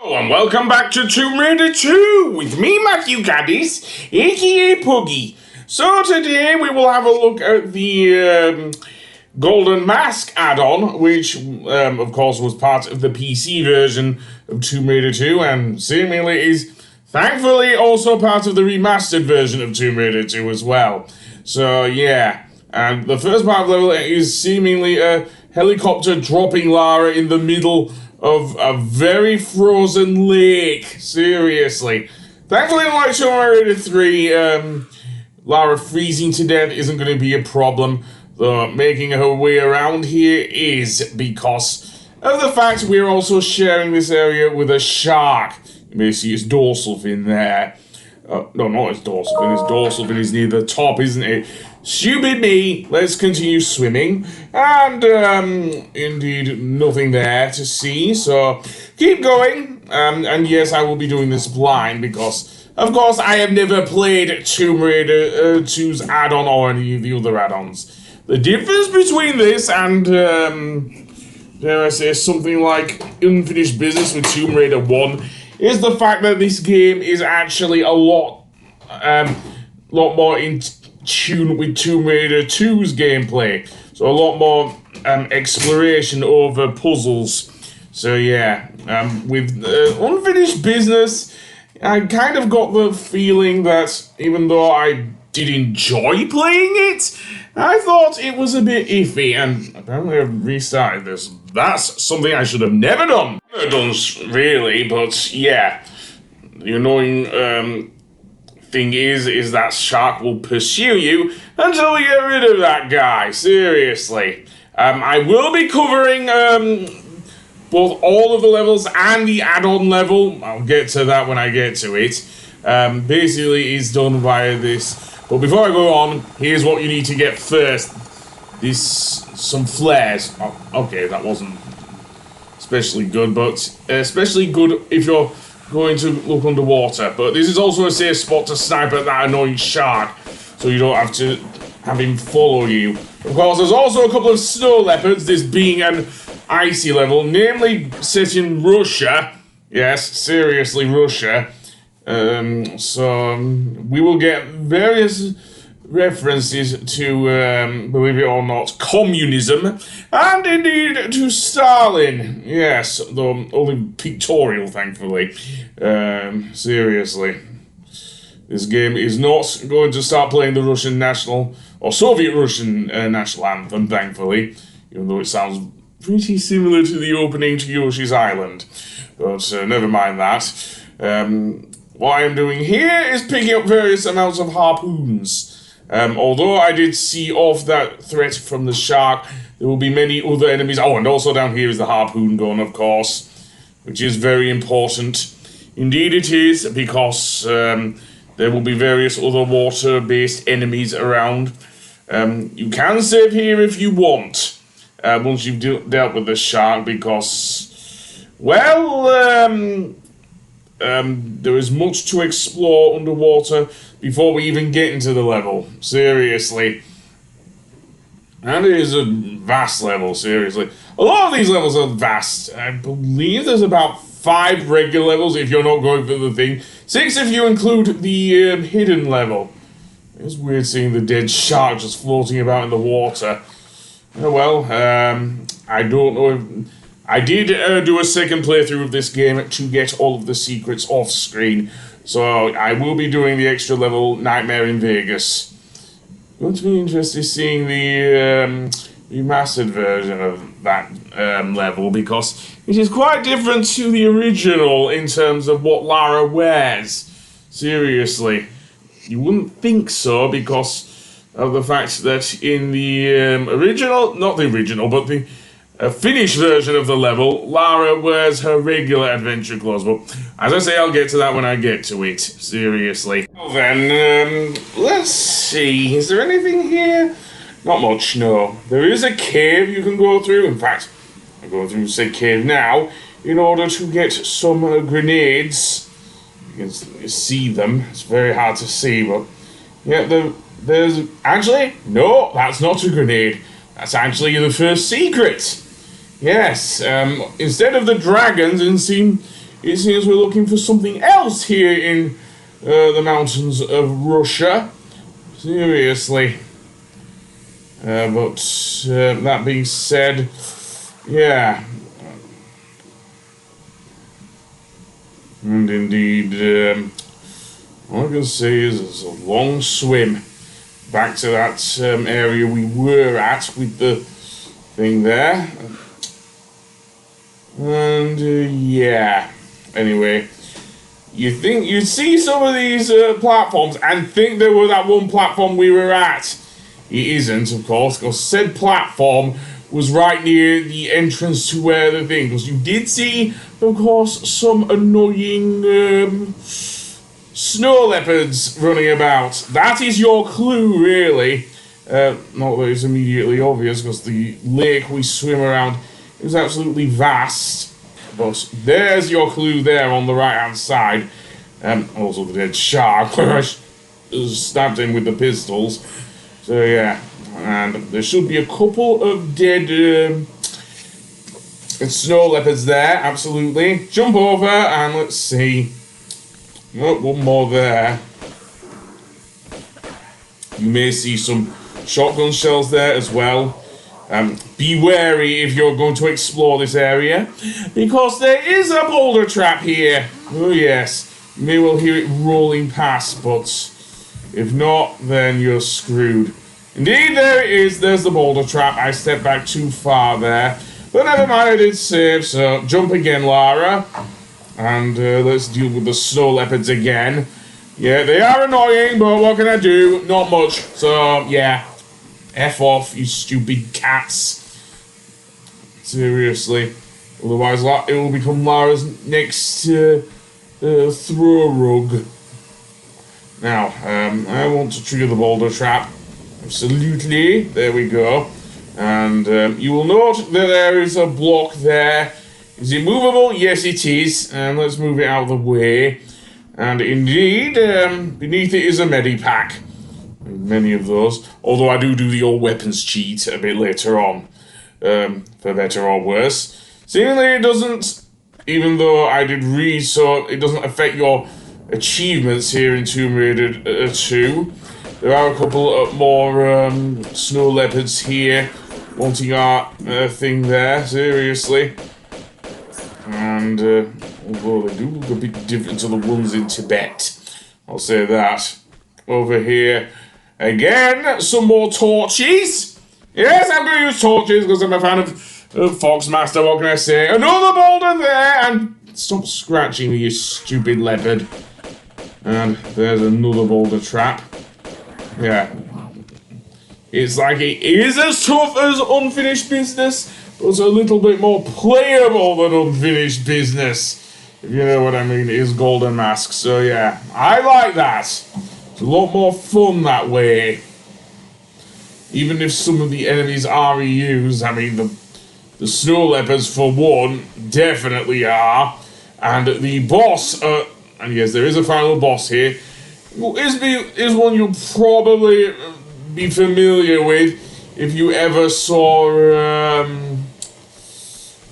Oh, and welcome back to Tomb Raider 2 with me, Matthew Gaddis, aka Puggy. So today we will have a look at the Golden Mask add-on, which of course was part of the PC version of Tomb Raider 2 and seemingly is thankfully also part of the remastered version of Tomb Raider 2 as well. So yeah, and the first part of the level is seemingly a helicopter dropping Lara in the middle of a very frozen lake. Seriously. Thankfully, like Tomb Raider 3, Lara freezing to death isn't going to be a problem. Though making her way around here is, because of the fact we're also sharing this area with a shark. You may see its dorsal fin there. No, not its dorsal fin. Its dorsal fin is near the top, isn't it? Stupid me. Let's continue swimming. And, indeed, nothing there to see. So, keep going. And yes, I will be doing this blind because, of course, I have never played Tomb Raider 2's add-on or any of the other add-ons. The difference between this and, dare I say, something like Unfinished Business with Tomb Raider 1 is the fact that this game is actually a lot more in tune with Tomb Raider 2's gameplay. So a lot more exploration over puzzles. So yeah, with Unfinished Business, I kind of got the feeling that even though I did enjoy playing it, I thought it was a bit iffy, and apparently I've restarted this. That's something I should have never done. Never done, really, but yeah. The annoying thing is that shark will pursue you until we get rid of that guy. Seriously. I will be covering both all of the levels and the add-on level. I'll get to that when I get to it. Basically, it's done via this. But before I go on, here's what you need to get first. Some flares. Oh, okay, that wasn't especially good, but especially good if you're going to look underwater. But this is also a safe spot to snipe at that annoying shark, so you don't have to have him follow you. Of course, there's also a couple of snow leopards, this being an icy level, namely set in Russia. Yes, seriously, Russia. So we will get various references to, believe it or not, communism, and indeed to Stalin. Yes, though only pictorial, thankfully. Seriously. This game is not going to start playing the Russian national, or Soviet Russian national anthem, thankfully, even though it sounds pretty similar to the opening to Yoshi's Island. But never mind that. What I am doing here is picking up various amounts of harpoons. Although I did see off that threat from the shark, there will be many other enemies. Oh, and also down here is the harpoon gun, of course, which is very important. Indeed it is, because there will be various other water-based enemies around. You can save here if you want, once you've dealt with the shark, because, well, there is much to explore underwater before we even get into the level. Seriously. And it is a vast level, seriously. A lot of these levels are vast. I believe there's about 5 regular levels if you're not going for the thing. 6 if you include the hidden level. It's weird seeing the dead shark just floating about in the water. Oh well, I don't know if... I did do a second playthrough of this game to get all of the secrets off screen, so I will be doing the extra level Nightmare in Vegas. Going to be interested seeing the remastered version of that level, because it is quite different to the original in terms of what Lara wears. Seriously. You wouldn't think so, because of the fact that in the original, not the original, but the finished version of the level, Lara wears her regular adventure clothes, but as I say, I'll get to that when I get to it. Seriously. Well then, let's see. Is there anything here? Not much, no. There is a cave you can go through. In fact, I'm going through said cave now in order to get some grenades. You can see them. It's very hard to see, but yeah, there's actually no. That's not a grenade. That's actually the first secret. Yes, instead of the dragons it seems we're looking for something else here in the mountains of Russia. Seriously. But that being said, yeah. And indeed, all I can say is it's a long swim back to that area we were at with the thing there. And yeah, anyway, you'd see some of these platforms and think they were that one platform we were at. It isn't, of course, because said platform was right near the entrance to where the thing, because you did see, of course, some annoying snow leopards running about. That is your clue, really. Not that it's immediately obvious, because the lake we swim around is absolutely vast. But there's your clue there on the right-hand side. Also the dead shark, where I stabbed him with the pistols. So yeah, and there should be a couple of dead snow leopards there, absolutely. Jump over and let's see. Oh, one more there. You may see some shotgun shells there as well. Be wary if you're going to explore this area, because there is a boulder trap here. Oh yes, you may well hear it rolling past, but if not, then you're screwed. Indeed, there it is. There's the boulder trap. I stepped back too far there, but never mind, I did save, so jump again, Lara. And let's deal with the snow leopards again. Yeah, they are annoying, but what can I do? Not much. So, yeah. F off, you stupid cats. Seriously. Otherwise, it will become Lara's next throw rug. Now, I want to trigger the boulder trap. Absolutely. There we go. And you will note that there is a block there. Is it movable? Yes, it is. And let's move it out of the way. And indeed, beneath it is a medipack. Many of those. Although I do the old weapons cheat a bit later on. For better or worse. Seemingly it doesn't, even though I did read, so it doesn't affect your achievements here in Tomb Raider 2. There are a couple more snow leopards here wanting our thing there, seriously. And although they do look a bit different to the ones in Tibet, I'll say that. Over here, again, some more torches. Yes, I'm going to use torches because I'm a fan of Foxmaster, what can I say? Another boulder there, and stop scratching me, you stupid leopard. And there's another boulder trap. Yeah. It's like it is as tough as Unfinished Business, but it's a little bit more playable than Unfinished Business. If you know what I mean, it is Golden Mask. So yeah, I like that. It's a lot more fun that way. Even if some of the enemies are reused, I mean, the snow leopards, for one, definitely are. And the boss, and yes, there is a final boss here, is one you'll probably be familiar with if you ever saw,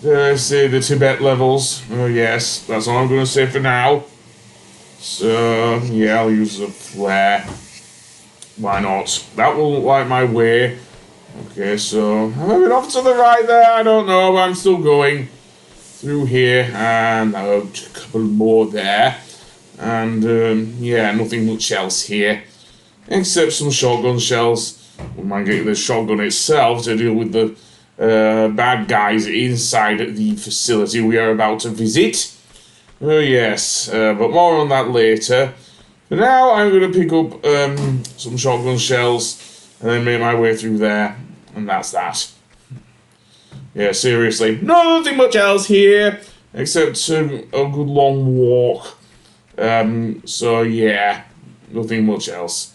say, the Tibet levels. Oh yes, that's all I'm going to say for now. So, yeah, I'll use a flare. Why not? That will light my way. Okay, so, have I been off to the right there? I don't know, but I'm still going through here, and a couple more there. And, yeah, nothing much else here. Except some shotgun shells. Wouldn't mind getting the shotgun itself to deal with the bad guys inside the facility we are about to visit. Oh yes, but more on that later. For now, I'm going to pick up some shotgun shells and then make my way through there. And that's that. Yeah, seriously. Nothing much else here except a good long walk. So yeah, nothing much else.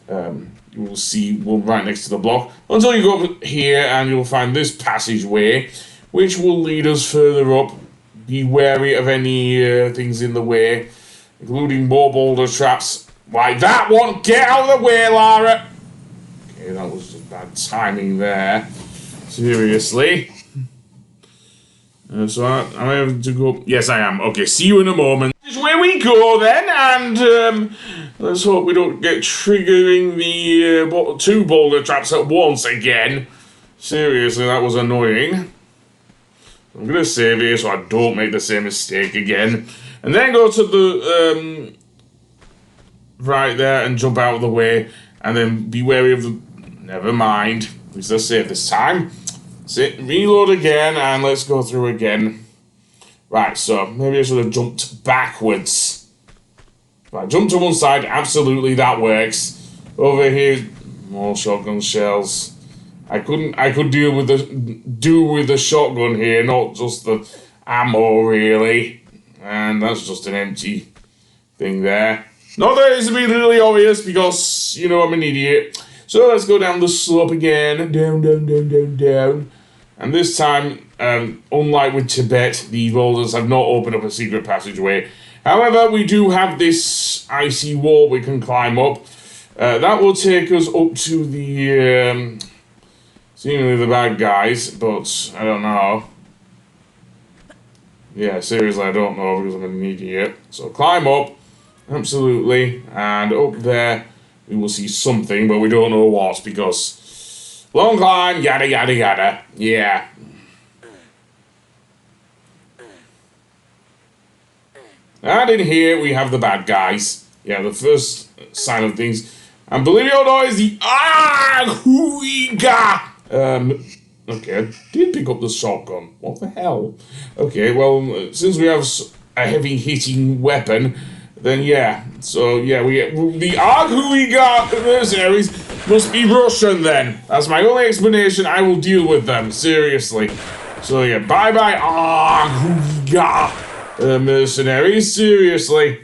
You will see one right next to the block until you go up here and you'll find this passageway, which will lead us further up. Be wary of any things in the way, including more boulder traps. Like that one! Get out of the way, Lara! Okay, that was just bad timing there. Seriously. So am I having to go? Yes, I am. Okay, see you in a moment. This is where we go then, and let's hope we don't get triggering the 2 boulder traps at once again. Seriously, that was annoying. I'm gonna save here so I don't make the same mistake again. And then go to the, right there and jump out of the way. And then be wary of the... Never mind. At least let's save this time. Reload again, and let's go through again. Right, so maybe I should have jumped backwards. Right, jump to one side. Absolutely, that works. Over here, more shotgun shells. I could do with the shotgun here, not just the ammo, really. And that's just an empty thing there. Not that it's really obvious, because, you know, I'm an idiot. So let's go down the slope again. Down, down, down, down, down. And this time, unlike with Tibet, the boulders have not opened up a secret passageway. However, we do have this icy wall we can climb up. That will take us up to the... seemingly the bad guys, but I don't know. Yeah, seriously, I don't know because I'm an idiot. So climb up, absolutely, and up there we will see something, but we don't know what because long climb, yada yada yada. Yeah. And in here we have the bad guys. Yeah, the first sign of things. And believe it or not, is the Arrrghoooegah. Okay, I did pick up the shotgun. What the hell? Okay, well, since we have a heavy-hitting weapon, then yeah. So, yeah, the Arrrghoooegah mercenaries must be Russian, then. That's my only explanation. I will deal with them, seriously. So, yeah, bye-bye, Arrrghoooegah mercenaries, seriously.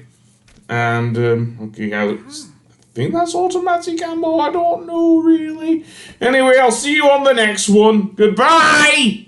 And, okay, I think that's automatic ammo. I don't know, really. Anyway, I'll see you on the next one. Goodbye!